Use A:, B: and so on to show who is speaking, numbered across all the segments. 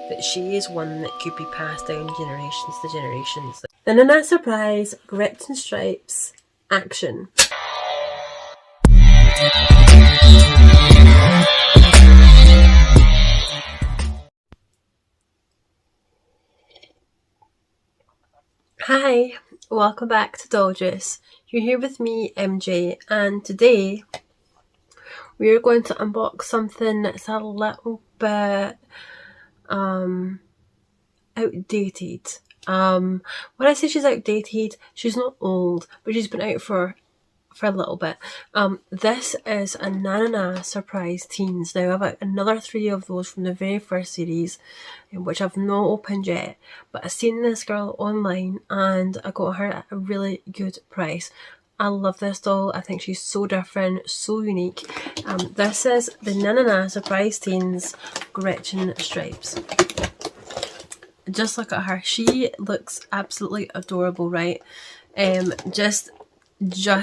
A: that she is one that could be passed down generations to generations. Then in a surprise, Gretchen Stripes, action. Hi, welcome back to Doll Juice. You're here with me, MJ, and today we're going to unbox something that's a little bit outdated. When I say she's outdated, she's not old, but she's been out for a little bit. This is a Nana Surprise Teens. Now I've got another 3 of those from the very first series, which I've not opened yet, but I've seen this girl online and I got her at a really good price. I love this doll. I think she's so different, so unique. This is the Nana Surprise Teens Gretchen Stripes. Just look at her. She looks absolutely adorable, right? Just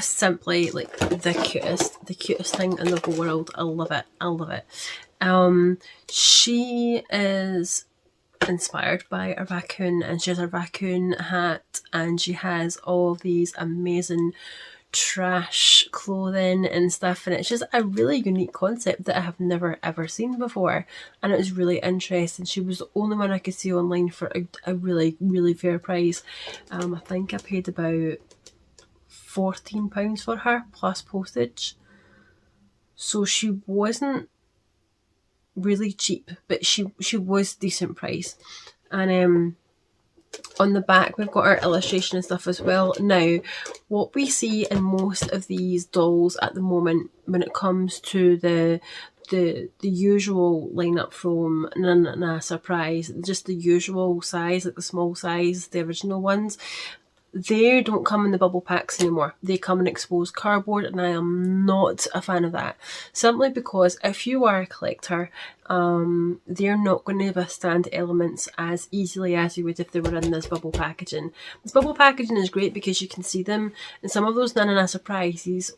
A: simply like the cutest thing in the whole world. I love it. I love it. She is inspired by a raccoon, and she has a raccoon hat, and she has all of these amazing trash clothing and stuff, and it's just a really unique concept that I have never ever seen before, and it was really interesting. She was the only one I could see online for a really fair price. I think I paid about £14 for her plus postage, so she wasn't really cheap, but she was decent price. And on the back we've got our illustration and stuff as well. Now, what we see in most of these dolls at the moment when it comes to the usual lineup from Nana Surprise, just the usual size, like the small size, the original ones, they don't come in the bubble packs anymore. They come in exposed cardboard, and I am not a fan of that. Simply because if you are a collector, they're not going to withstand elements as easily as you would if they were in this bubble packaging. This bubble packaging is great because you can see them, and some of those Nana Surprises,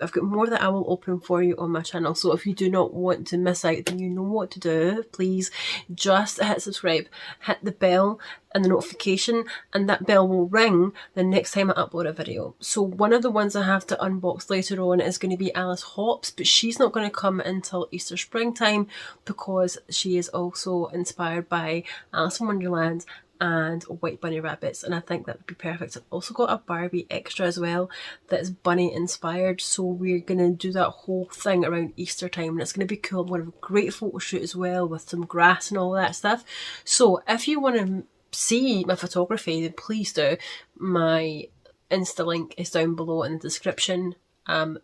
A: I've got more that I will open for you on my channel. So if you do not want to miss out, then you know what to do. Please just hit subscribe, hit the bell and the notification, and that bell will ring the next time I upload a video. So one of the ones I have to unbox later on is going to be Alice Hops, but she's not going to come until Easter springtime because she is also inspired by Alice in Wonderland and White Bunny Rabbits, and I think that would be perfect. I've also got a Barbie extra as well that's bunny inspired, so we're going to do that whole thing around Easter time, and it's going to be cool. I'm going to have a great photo shoot as well with some grass and all that stuff. So if you want to see my photography, then please do. My Insta link is down below in the description.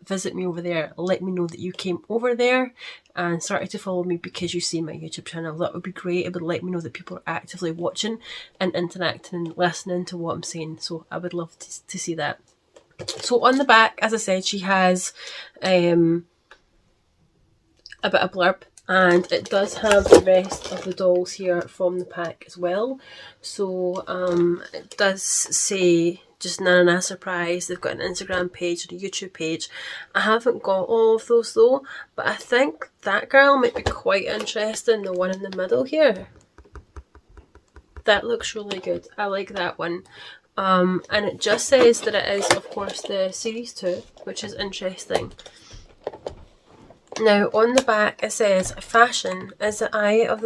A: Visit me over there, let me know that you came over there and started to follow me because you see my YouTube channel. That would be great. It would let me know that people are actively watching and interacting and listening to what I'm saying, so I would love to see that. So on the back, as I said, she has a bit of blurb, and it does have the rest of the dolls here from the pack as well. So it does say just Nana Surprise. They've got an Instagram page and a YouTube page. I haven't got all of those though, but I think that girl might be quite interesting, the one in the middle here. That looks really good. I like that one. And it just says that it is, of course, the series 2, which is interesting. Now on the back it says, fashion is in the eye of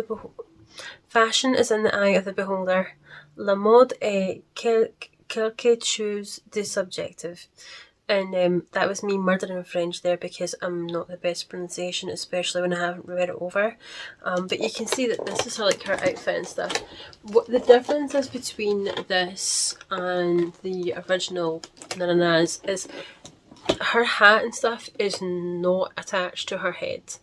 A: the beholder. La mode est quelque chose de subjective. And that was me murdering French there because I'm not the best pronunciation, especially when I haven't read it over. But you can see that this is like her outfit and stuff. What the difference is between this and the original Nana's is her hat and stuff is not attached to her head.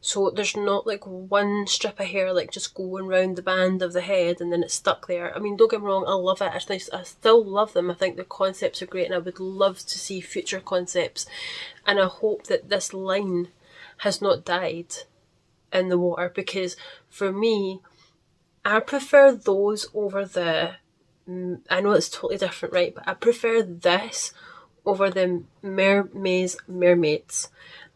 A: So there's not like one strip of hair like just going round the band of the head and then it's stuck there. I mean, don't get me wrong, I love it. I still love them. I think the concepts are great and I would love to see future concepts. And I hope that this line has not died in the water, because for me, I prefer those over the... I know it's totally different, right? But I prefer this over the mermaids.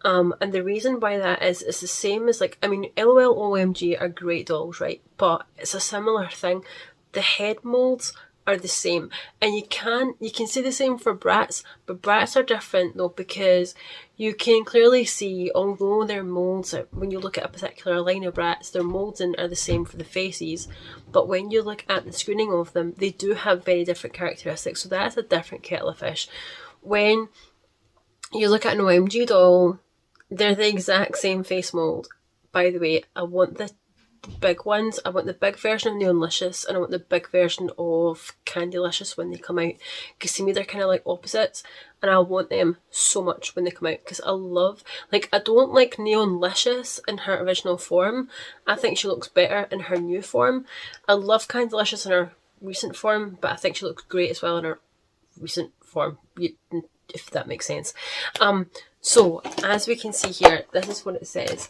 A: And the reason why that is, it's the same as like, I mean, LOL OMG are great dolls, right? But it's a similar thing. The head molds are the same, and you can say the same for Bratz, but Bratz are different though, because you can clearly see, although their molds are, when you look at a particular line of Bratz, their molds are the same for the faces, but when you look at the screening of them, they do have very different characteristics. So that's a different kettle of fish. When you look at an OMG doll, they're the exact same face mold. By the way, I want the big ones. I want the big version of Neonlicious, and I want the big version of Candylicious when they come out, because to me they're kind of like opposites, and I want them so much when they come out, because I love, like, I don't like Neonlicious in her original form. I think she looks better in her new form. I love Candylicious in her recent form, but I think she looks great as well in her recent form, if that makes sense. So as we can see here, this is what it says.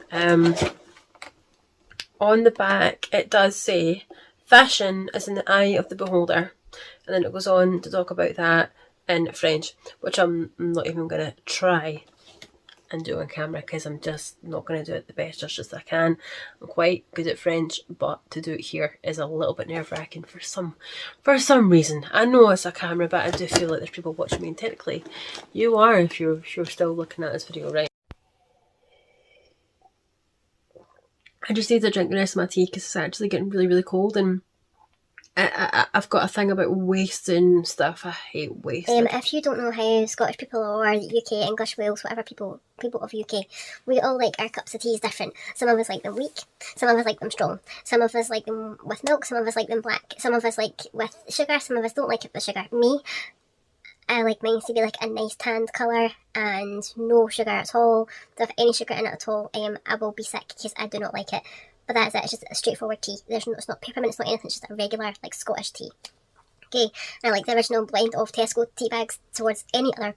A: On the back, it does say, fashion is in the eye of the beholder. And then it goes on to talk about that in French, which I'm not even going to try and do on camera, because I'm just not going to do it the best justice I can. I'm quite good at French, but to do it here is a little bit nerve-wracking for some reason. I know it's a camera, but I do feel like there's people watching me, and technically you are if you're still looking at this video, right? I just need to drink the rest of my tea because it's actually getting really, really cold, and I've got a thing about wasting stuff. I hate wasting.
B: If you don't know how Scottish people or UK, English, Wales, whatever people of UK, we all like our cups of tea is different. Some of us like them weak, some of us like them strong, some of us like them with milk, some of us like them black, some of us like with sugar, some of us don't like it with sugar. Me, I like mine to be like a nice tanned colour and no sugar at all. If any sugar in it at all, I will be sick because I do not like it. But that's it, it's just a straightforward tea. It's not peppermint, it's not anything, it's just a regular like Scottish tea. Okay, and I like the original blend of Tesco tea bags towards any other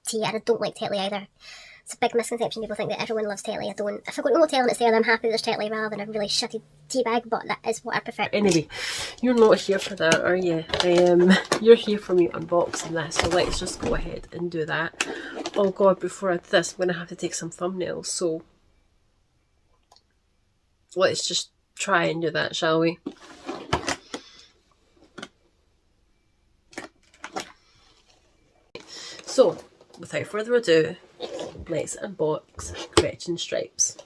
B: tea, and I don't like Tetley either. It's a big misconception, people think that everyone loves Tetley. I don't. If I've got no hotel and it's there, I'm happy there's Tetley rather than a really shitty tea bag, but that is what I prefer.
A: Anyway, you're not here for that, are you? You're here for me unboxing this, so let's just go ahead and do that. Oh god, before I do this, I'm going to have to take some thumbnails, so let's just try and do that, shall we? So, without further ado, let's unbox Gretchen Stripes.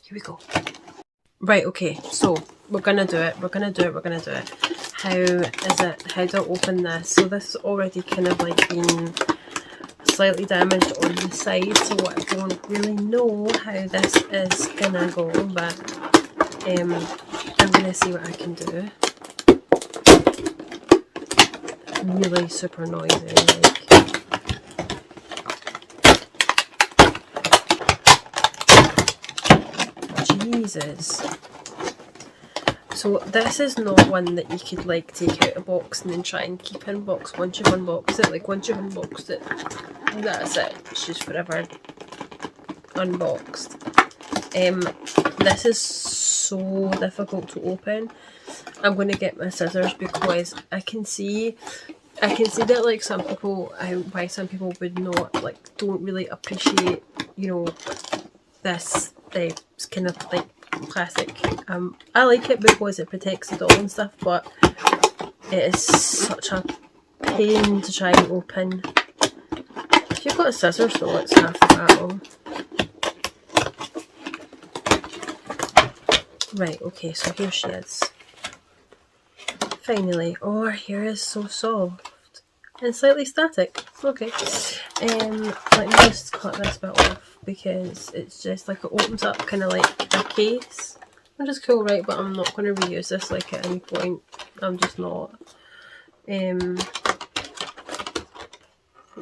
A: Here we go. Right, okay, so we're gonna do it. How is it? How do I open this? So this has already kind of like been slightly damaged on the side, so I don't really know how this is gonna go, but I'm gonna see what I can do. Really super noisy, like. Jesus. So this is not one that you could like take out a box and then try and keep in box. Once you've unboxed it, once you've unboxed it, that's it. It's just forever unboxed. This is so difficult to open. I'm going to get my scissors because I can see that like some people, why some people would not don't really appreciate, you know, this kind of like plastic. I like it because it protects the doll and stuff, but it is such a pain to try and open. If you've got a scissors though, it's half the battle. Right, okay, so here she is. Finally. Oh, her hair is so soft and slightly static. Okay. Let me just cut this bit off because it's just like it opens up kind of like a case. Which is cool, right? But I'm not going to reuse this like at any point. I'm just not.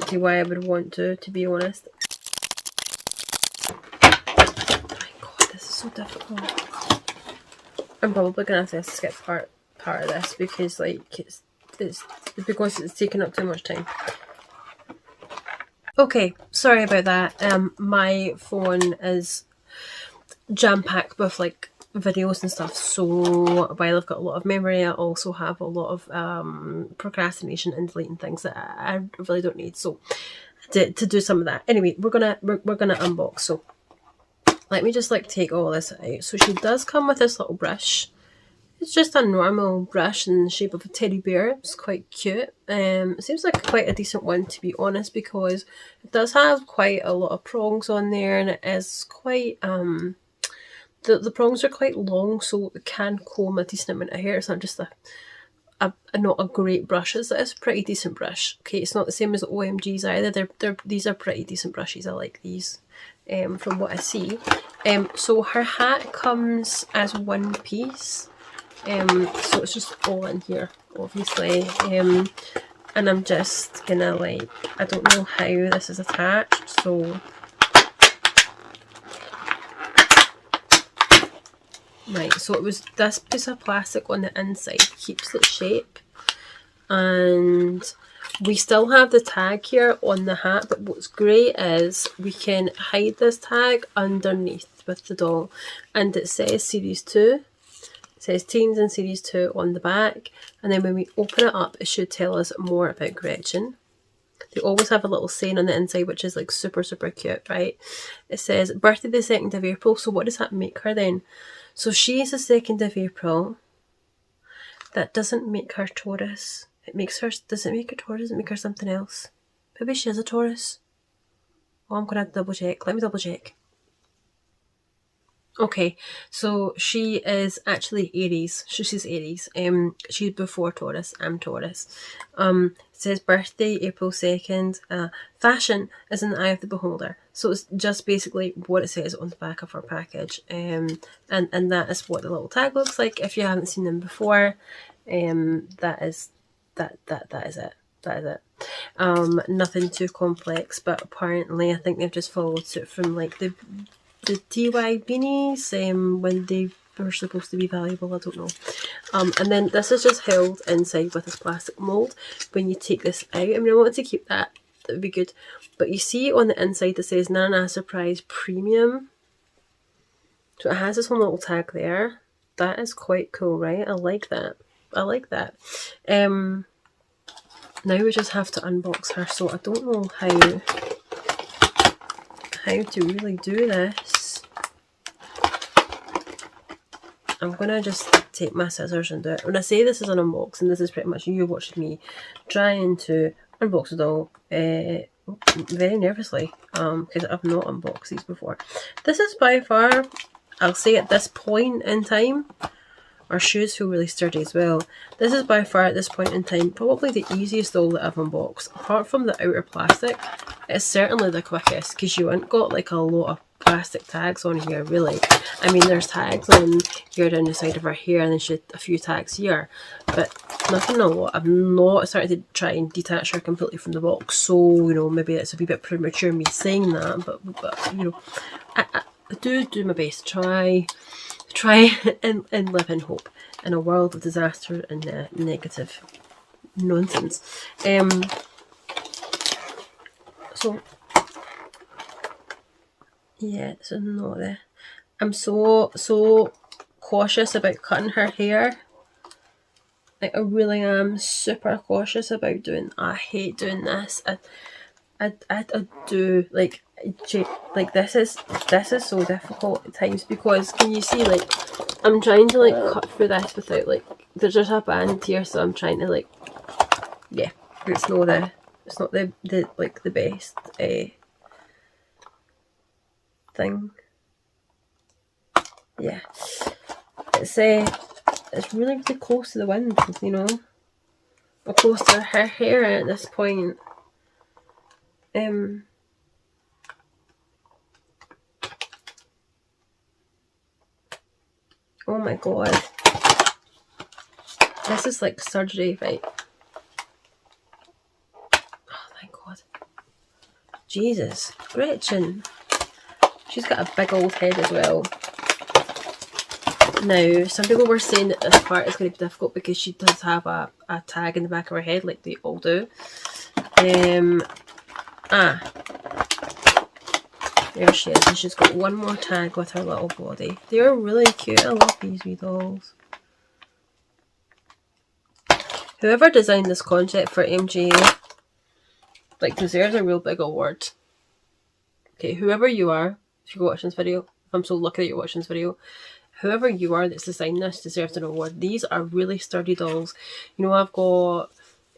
A: See why I would want to be honest. Oh my god, this is so difficult. I'm probably gonna have to skip part of this because like it's because it's taking up too much time. Okay, sorry about that. My phone is jam-packed with like videos and stuff, so while I've got a lot of memory, I also have a lot of procrastination and deleting things that I really don't need. So to do some of that. Anyway, we're gonna unbox. So let me just like take all this out. So she does come with this little brush. It's just a normal brush in the shape of a teddy bear. It's quite cute. It seems like quite a decent one, to be honest, because it does have quite a lot of prongs on there, and it is quite the prongs are quite long, so it can comb a decent amount of hair. It's not just not a great brush. It's a pretty decent brush. Okay, it's not the same as the OMGs either. These are pretty decent brushes. I like these. From what I see. So her hat comes as one piece. So it's just all in here, obviously. And I'm just gonna like, I don't know how this is attached, so right, so it was this piece of plastic on the inside keeps its shape, and we still have the tag here on the hat, but what's great is we can hide this tag underneath with the doll, and it says series 2. It says teens in series 2 on the back, and then when we open it up it should tell us more about Gretchen. They always have a little saying on the inside which is like super cute, right? It says birthday the 2nd of April, so what does that make her then? So she's the 2nd of April. That doesn't make her Taurus. It makes her, does it make her Taurus? Does it make her something else? Maybe she is a Taurus. Oh, I'm going to double check. Let me double check. Okay, so she is actually Aries. She's Aries. She's before Taurus. I'm Taurus. It says birthday April 2nd. Fashion is in the eye of the beholder. So it's just basically what it says on the back of her package. And that is what the little tag looks like. If you haven't seen them before, that is it. That is it. Nothing too complex, but apparently I think they've just followed suit from like the TY beanies when they were supposed to be valuable, I don't know. And then this is just held inside with this plastic mould. When you take this out, I mean, I wanted to keep that would be good, but you see on the inside it says Nana Surprise Premium. So it has this one little tag there. That is quite cool, right? I like that. Now we just have to unbox her, so I don't know how to really do this. I'm gonna just take my scissors and do it. When I say this is an unboxing, this is pretty much you watching me trying to unbox a doll very nervously, because I've not unboxed these before. This is by far, I'll say at this point in time, our shoes feel really sturdy as well. This is by far at this point in time probably the easiest doll that I've unboxed. Apart from the outer plastic, it's certainly the quickest because you haven't got like a lot of plastic tags on here really. I mean, there's tags on here down the side of her hair and then she had a few tags here, but nothing a lot. I've not started to try and detach her completely from the box, so you know, maybe it's a wee bit premature me saying that, but you know, I do my best to try and live in hope in a world of disaster and negative nonsense. So yeah, this is not there. I'm so cautious about cutting her hair. Like, I really am super cautious about doing. I hate doing this. I do like this is so difficult at times because can you see, like, I'm trying to like cut through this without, like, there's just a band here, so I'm trying to like, yeah, it's not the like the best thing. Yeah, it's really close to the wind, you know, or close to her hair at this point. Oh my god, this is like surgery, right? Oh my god, Jesus, Gretchen, she's got a big old head as well. Now, some people were saying that this part is going to be difficult because she does have a tag in the back of her head, like they all do. There she is, and she's got one more tag with her little body. They're really cute. I love these wee dolls. Whoever designed this concept for MGA, Like, deserves a real big award. Okay, whoever you are, if you're watching this video, if I'm so lucky that you're watching this video, whoever you are that's designed this deserves an award. These are really sturdy dolls. You know, I've got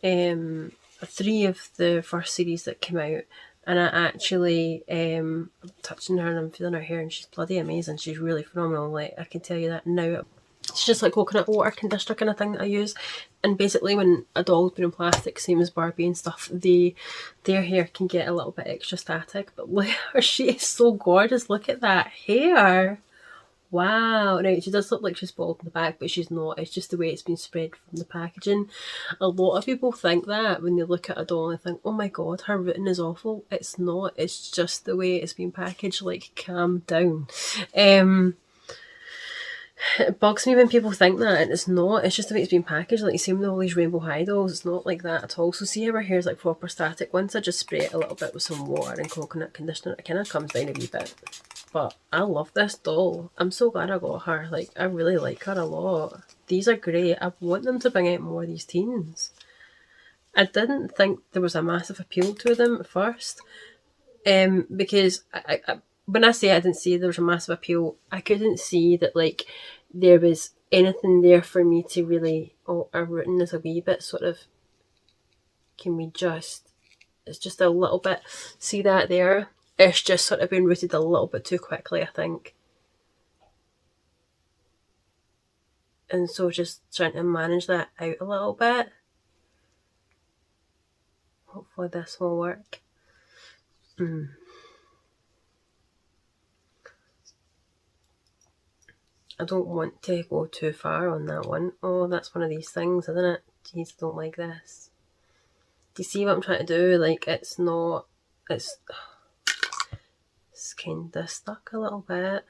A: 3 of the first series that came out, and I actually, I'm touching her and I'm feeling her hair, and she's bloody amazing. She's really phenomenal. Like, I can tell you that now. It's just like coconut water conditioner kind of thing that I use. And basically when a doll's been in plastic, same as Barbie and stuff, their hair can get a little bit extra static. But look at her, she is so gorgeous. Look at that hair. Wow. Now, she does look like she's bald in the back, but she's not. It's just the way it's been spread from the packaging. A lot of people think that when they look at a doll and they think, oh my god, her rooting is awful. It's not. It's just the way it's been packaged. Like, calm down. It bugs me when people think that, and it's not. It's just the way it's been packaged. Like, same with all these rainbow high dolls, it's not like that at all. So see how her hair's like proper static. Once I just spray it a little bit with some water and coconut conditioner, it kind of comes down a wee bit. But I love this doll. I'm so glad I got her. Like, I really like her a lot. These are great. I want them to bring out more of these teens. I didn't think there was a massive appeal to them at first, because I when I say I didn't see there was a massive appeal, I couldn't see that like there was anything there for me to really. Oh, our rooting is a wee bit sort of. Can we just? It's just a little bit. See that there? It's just sort of been rooted a little bit too quickly, I think. And so just trying to manage that out a little bit. Hopefully this will work. I don't want to go too far on that one. Oh, that's one of these things, isn't it? Jeez, I don't like this. Do you see what I'm trying to do? Like, it's not... It's kind of stuck a little bit.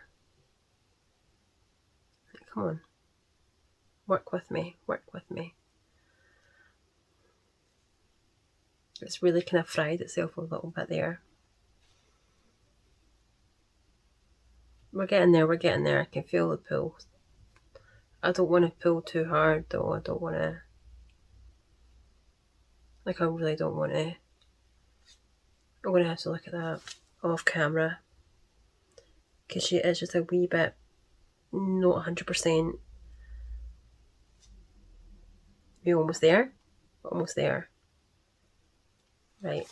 A: Come on. Work with me. Work with me. It's really kind of fried itself a little bit there. We're getting there, we're getting there. I can feel the pull. I don't want to pull too hard though. I don't want to... Like, I really don't want to... I'm going to have to look at that off camera. Because she is just a wee bit not 100%. We're almost there. Almost there. Right.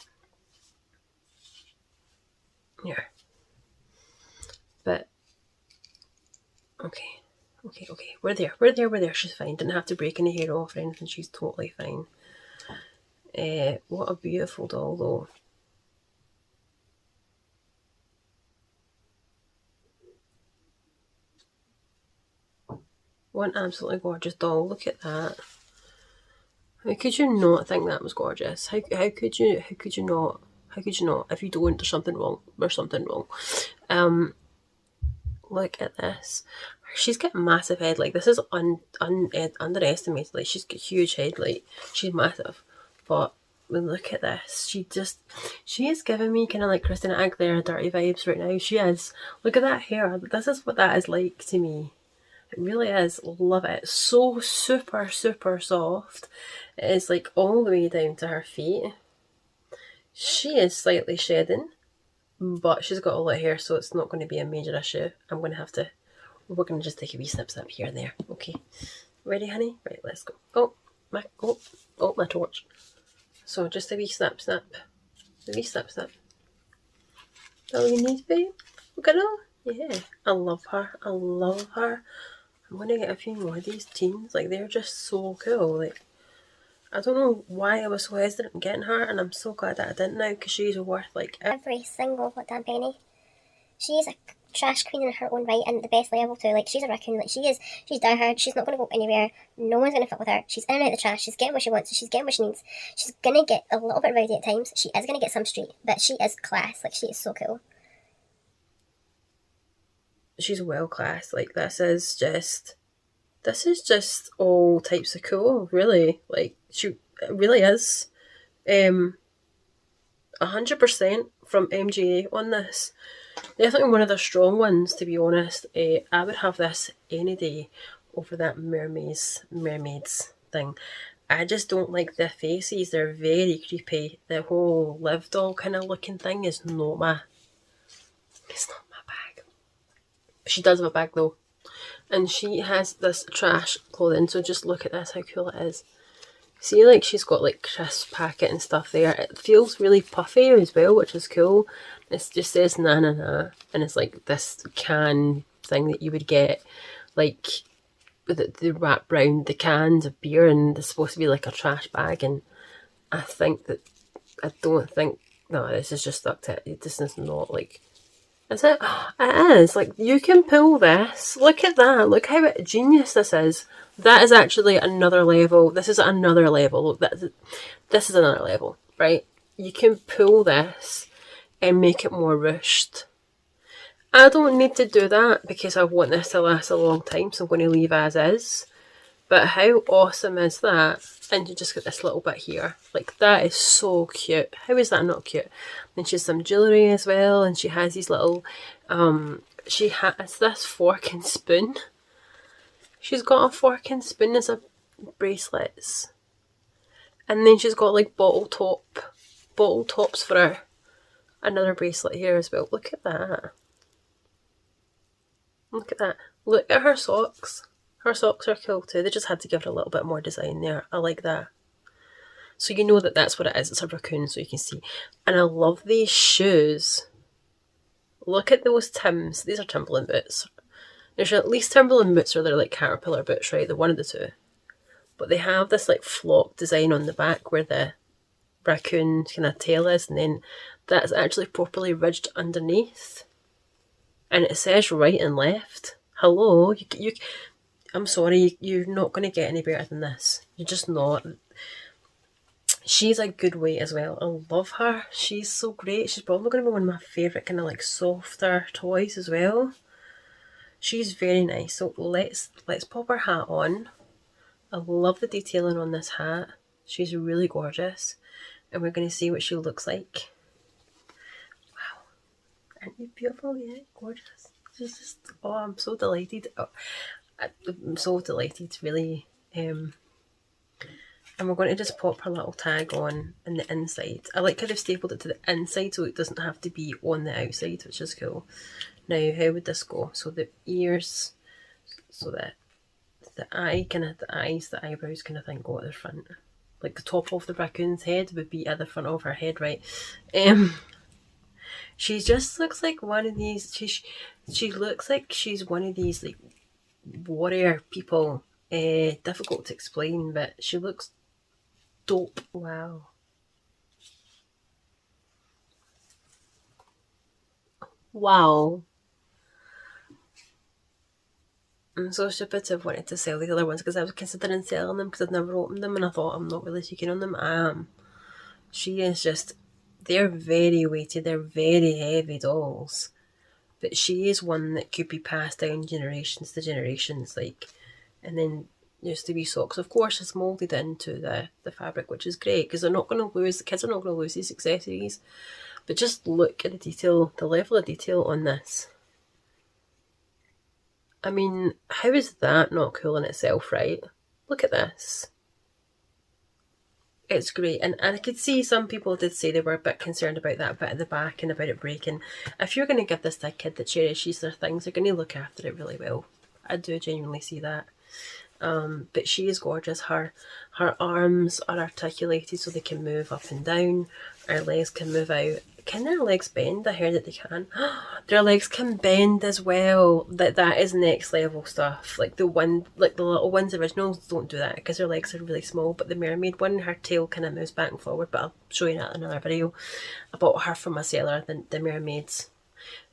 A: Yeah. But, okay. Okay. We're there. She's fine. Didn't have to break any hair off or anything. She's totally fine. What a beautiful doll though. One absolutely gorgeous doll. Look at that. How could you not think that was gorgeous? How could you not? How could you not? If you don't, there's something wrong. There's something wrong. Look at this. She's got a massive head. Like, this is underestimated. Like, she's got a huge head. Like, she's massive. But look at this. She is giving me kind of like Christina Aguilera dirty vibes right now. She is. Look at that hair. This is what that is like to me. It really is. Love it. So super, super soft. It is like all the way down to her feet. She is slightly shedding, but she's got all that hair, so it's not going to be a major issue. We're going to just take a wee snip here and there. Okay. Ready, honey? Right, let's go. Oh, my torch. So just a wee snip. A wee snip. All you need, babe? Look at her. Yeah. I love her. I'm going to get a few more of these teens. Like, they're just so cool. Like, I don't know why I was so hesitant in getting her, and I'm so glad that I didn't now, because she's worth, like...
B: Every single damn penny. She's a trash queen in her own right, and the best level too. Like, she's a raccoon. Like, she's diehard. She's not going to go anywhere. No one's going to fuck with her. She's in and out of the trash. She's getting what she wants. She's getting what she needs. She's going to get a little bit rowdy at times. She is going to get some street, but she is class. Like, she is so cool.
A: She's well class. Like, this is just all types of cool, really. Like, she really is 100% from MGA on this. Definitely one of the strong ones, to be honest. I would have this any day over that mermaids thing. I just don't like the faces. They're very creepy. The whole live doll kind of looking thing is not my. It's not my bag. She does have a bag though, and she has this trash clothing. So just look at this, how cool it is. See, like she's got like crisp packet and stuff there. It feels really puffy as well, which is cool. It just says na na na, and it's like this can thing that you would get, like they wrap round the cans of beer, and it's supposed to be like a trash bag. And I think that I don't think no, this is just stuck to it. This is not like. Is it? It is. Like, you can pull this. Look at that. Look how genius this is. That is actually another level. This is another level. Look, this is another level, right? You can pull this and make it more ruched. I don't need to do that because I want this to last a long time, so I'm going to leave as is. But how awesome is that? And you just get this little bit here. Like, that is so cute. How is that not cute? And she has some jewellery as well. And she has these little... she has this fork and spoon. She's got a fork and spoon as a bracelets. And then she's got, like, bottle tops for her. Another bracelet here as well. Look at that. Look at that. Look at her socks. Her socks are cool too. They just had to give her a little bit more design there. I like that. So you know that that's what it is. It's a raccoon, so you can see. And I love these shoes. Look at those Tims. These are Timberland boots. There's at least Timberland boots or they're like caterpillar boots, right? They're one of the two. But they have this like flock design on the back where the raccoon kind of tail is, and then that's actually properly ridged underneath. And it says right and left. Hello, you I'm sorry, you're not going to get any better than this. You're just not. She's a good weight as well. I love her. She's so great. She's probably going to be one of my favourite kind of like softer toys as well. She's very nice. So let's pop her hat on. I love the detailing on this hat. She's really gorgeous. And we're going to see what she looks like. Wow. Aren't you beautiful? Yeah, gorgeous. She's just, oh, I'm so delighted. Oh, I'm so delighted, really. And we're going to just pop her little tag on the inside. I like how they've stapled it to the inside so it doesn't have to be on the outside, which is cool. Now, how would this go? So the ears, so that the eyes, the eyebrows kind of thing go at the front. Like the top of the raccoon's head would be at the front of her head, right? She just looks like one of these, she looks like she's one of these like warrior people. Difficult to explain, but she looks dope. Wow. Wow. I'm so stupid to have wanted to sell the other ones because I was considering selling them because I've never opened them and I thought I'm not really too keen on them. I am. She is just, they're very weighty, they're very heavy dolls. But she is one that could be passed down generations to generations, like, and then used to be socks. Of course, it's moulded into the fabric, which is great because they're not going to lose, the kids are not going to lose these accessories. But just look at the detail, the level of detail on this. I mean, how is that not cool in itself, right? Look at this. It's great. And I could see some people did say they were a bit concerned about that bit at the back and about it breaking. If you're going to give this to a kid that cherishes their things, they're going to look after it really well. I do genuinely see that. But she is gorgeous. Her arms are articulated so they can move up and down. Her legs can move out. Can their legs bend? I heard that they can. Their legs can bend as well. That is next level stuff. Like the little ones, originals don't do that because their legs are really small. But the mermaid one, her tail kind of moves back and forward. But I'll show you that in another video. I bought her from a seller, the mermaids.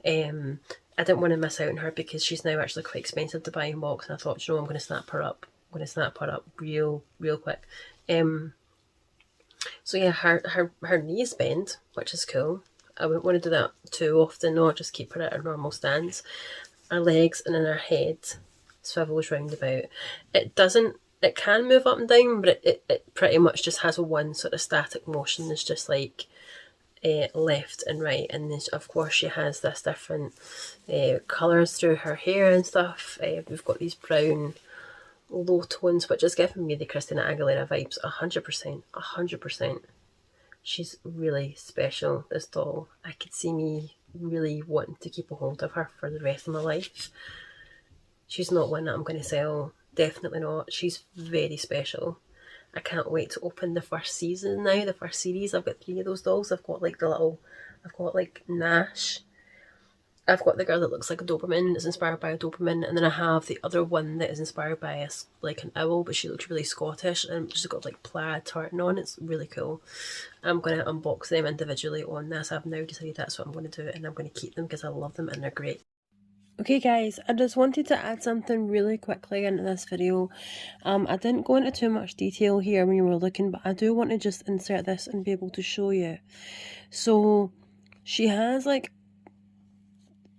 A: I didn't want to miss out on her because she's now actually quite expensive to buy in box, and I thought, you know, I'm going to snap her up. I'm going to snap her up real quick. So yeah, her knees bend, which is cool. I wouldn't want to do that too often, or just keep her at her normal stance. Her legs and then her head swivels round about. It can move up and down, but it pretty much just has one sort of static motion. It's just like left and right, and then of course she has this different colours through her hair and stuff. We've got these brown low tones, which is giving me the Christina Aguilera vibes 100%. 100%. She's really special, this doll. I could see me really wanting to keep a hold of her for the rest of my life. She's not one that I'm going to sell. Definitely not. She's very special. I can't wait to open the first season now, the first series. I've got 3 of those dolls. I've got like Nash. I've got the girl that looks like a Doberman, that's inspired by a Doberman, and then I have the other one that is inspired by like an owl, but she looks really Scottish, and she's got like plaid tartan on. It's really cool. I'm going to unbox them individually on this. I've now decided that's what I'm going to do, and I'm going to keep them because I love them and they're great. Okay guys, I just wanted to add something really quickly into this video. I didn't go into too much detail here when you were looking, but I do want to just insert this and be able to show you. So she has like,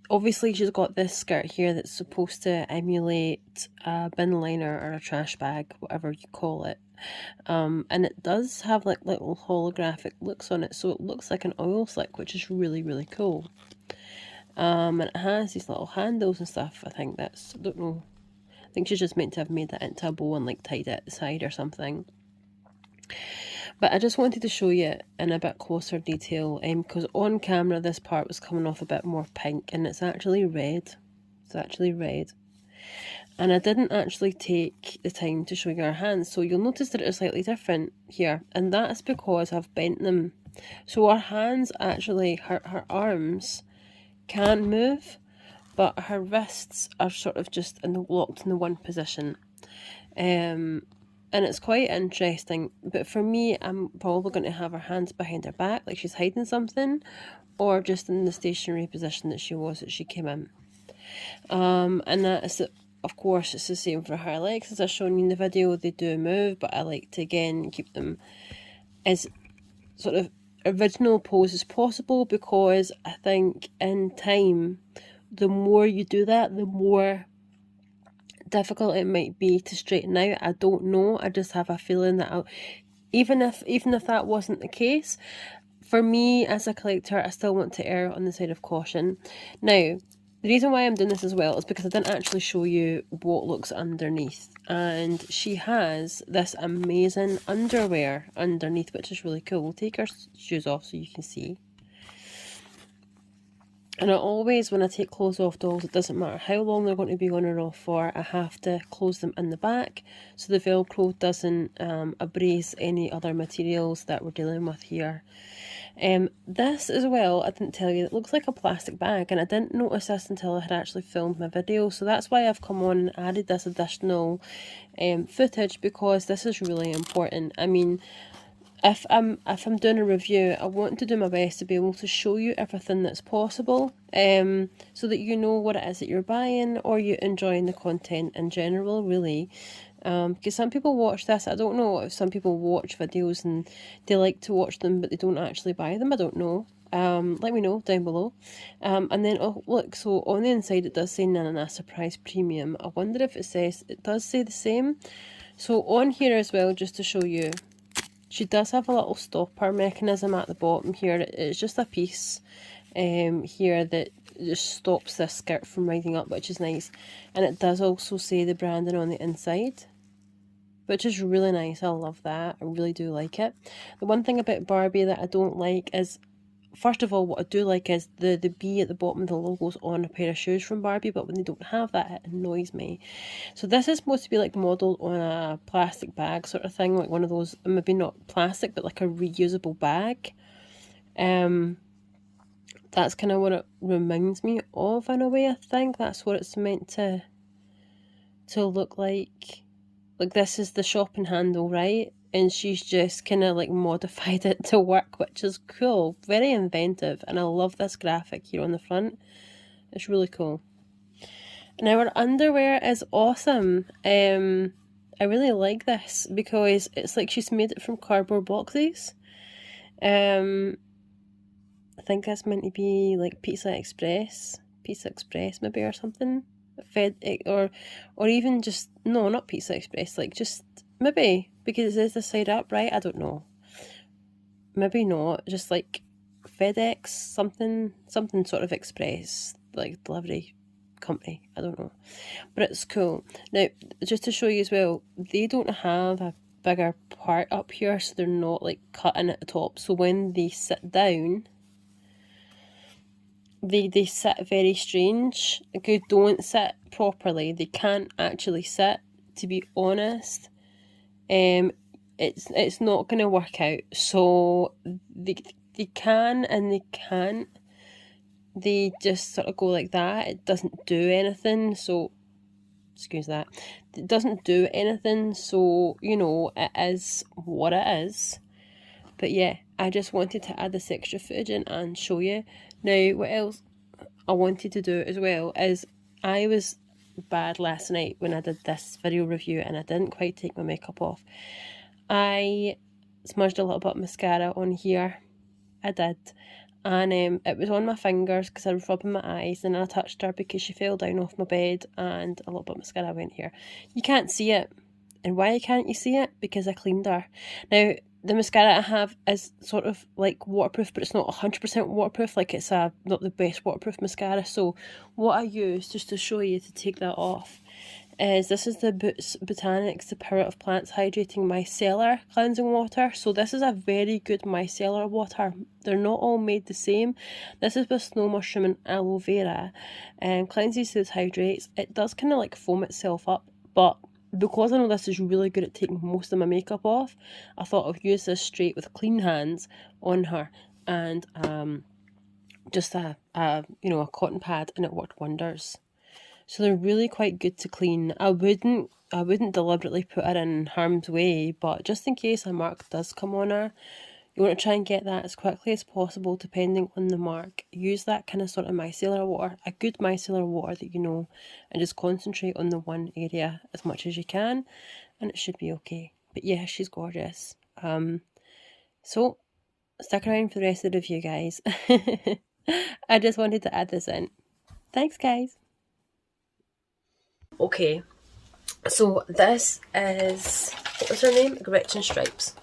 A: obviously she's got this skirt here that's supposed to emulate a bin liner or a trash bag, whatever you call it. And it does have like little holographic looks on it, so it looks like an oil slick, which is really, really cool. And it has these little handles and stuff. I think that's, I don't know, I think she's just meant to have made that into a bow and like tied it at the side or something. But I just wanted to show you in a bit closer detail, because on camera this part was coming off a bit more pink, and it's actually red. It's actually red. And I didn't actually take the time to show you her hands, so you'll notice that it's slightly different here, and that is because I've bent them. So her hands actually, her arms can move, but her wrists are sort of just locked in the one position. And it's quite interesting, but for me, I'm probably going to have her hands behind her back, like she's hiding something, or just in the stationary position that she was, that she came in. And that is, of course, it's the same for her legs, as I've shown you in the video. They do move, but I like to, again, keep them as sort of original pose as possible, because I think in time, the more you do that, the more difficult it might be to straighten out. I don't know. I just have a feeling that even if that wasn't the case, for me as a collector, I still want to err on the side of caution. Now, the reason why I'm doing this as well is because I didn't actually show you what looks underneath, and she has this amazing underwear underneath, which is really cool. We'll take her shoes off so you can see. And I always, when I take clothes off dolls, it doesn't matter how long they're going to be on or off for, I have to close them in the back so the Velcro doesn't abrase any other materials that we're dealing with here. This as well, I didn't tell you, it looks like a plastic bag, and I didn't notice this until I had actually filmed my video, so that's why I've come on and added this additional footage, because this is really important. I mean, if I'm doing a review, I want to do my best to be able to show you everything that's possible, so that you know what it is that you're buying, or you're enjoying the content in general, really. Because some people watch this, I don't know if some people watch videos and they like to watch them but they don't actually buy them, I don't know. Let me know down below. And then, oh look, so on the inside it does say Nana Surprise Premium. I wonder if it does say the same. So on here as well, just to show you, she does have a little stopper mechanism at the bottom here. It's just a piece here that just stops this skirt from riding up, which is nice. And it does also say the branding on the inside, which is really nice. I love that. I really do like it. The one thing about Barbie that I don't like is, first of all, what I do like is the B at the bottom of the logo's on a pair of shoes from Barbie, but when they don't have that, it annoys me. So this is supposed to be like modelled on a plastic bag sort of thing, like one of those, maybe not plastic, but like a reusable bag. That's kind of what it reminds me of in a way. I think that's what it's meant to look like. Like, this is the shopping handle, right? And she's just kind of like modified it to work, which is cool. Very inventive. And I love this graphic here on the front. It's really cool. Now, her underwear is awesome. I really like this because it's like she's made it from cardboard boxes. I think that's meant to be like Pizza Express maybe, or something. Or even just, no, not Pizza Express, like just maybe, because it is the side up, right? I don't know. Maybe not, just like FedEx, something sort of express, like delivery company, I don't know, but it's cool. Now, just to show you as well, they don't have a bigger part up here, so they're not like cutting at the top, so when they sit down, they sit very strange. Like, they don't sit properly, they can't actually sit, to be honest. It's not going to work out, so they can and they can't. They just sort of go like that. It doesn't do anything, so excuse that. It doesn't do anything, so you know, it is what it is. But yeah, I just wanted to add this extra footage in and show you. Now, what else I wanted to do as well is, I was bad last night when I did this video review and I didn't quite take my makeup off. I smudged a little bit of mascara on here. I did. And it was on my fingers because I was rubbing my eyes, and I touched her because she fell down off my bed and a little bit of mascara went here. You can't see it. And why can't you see it? Because I cleaned her. Now, the mascara I have is sort of like waterproof, but it's not 100% waterproof. Like, it's not the best waterproof mascara. So what I use, just to show you to take that off, is this is the Boots Botanics The Power of Plants Hydrating Micellar Cleansing Water. So this is a very good micellar water. They're not all made the same. This is with snow mushroom and aloe vera. Cleanses, soothes, hydrates. It does kind of like foam itself up, but because I know this is really good at taking most of my makeup off, I thought I'll use this straight with clean hands on her, and just a cotton pad, and it worked wonders. So they're really quite good to clean. I wouldn't deliberately put her in harm's way, but just in case a mark does come on her, you want to try and get that as quickly as possible depending on the mark. Use that kind of sort of micellar water, a good micellar water that you know, and just concentrate on the one area as much as you can, and it should be okay. But yeah, she's gorgeous. So stick around for the rest of the review, guys. I just wanted to add this in. Thanks, guys. Okay, so this is, what was her name? Gretchen Stripes.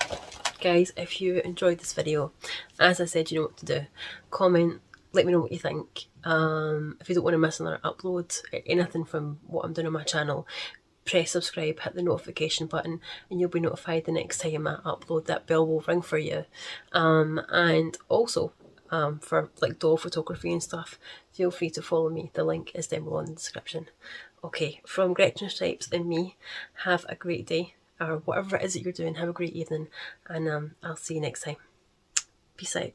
A: Guys, if you enjoyed this video, as I said, you know what to do. Comment, let me know what you think. If you don't want to miss another upload, anything from what I'm doing on my channel, press subscribe, hit the notification button, and you'll be notified the next time I upload. That bell will ring for you. And also, for like doll photography and stuff, feel free to follow me. The link is down below in the description. Okay, from Gretchen Stripes and me, have a great day, or whatever it is that you're doing, have a great evening, and I'll see you next time. Peace out.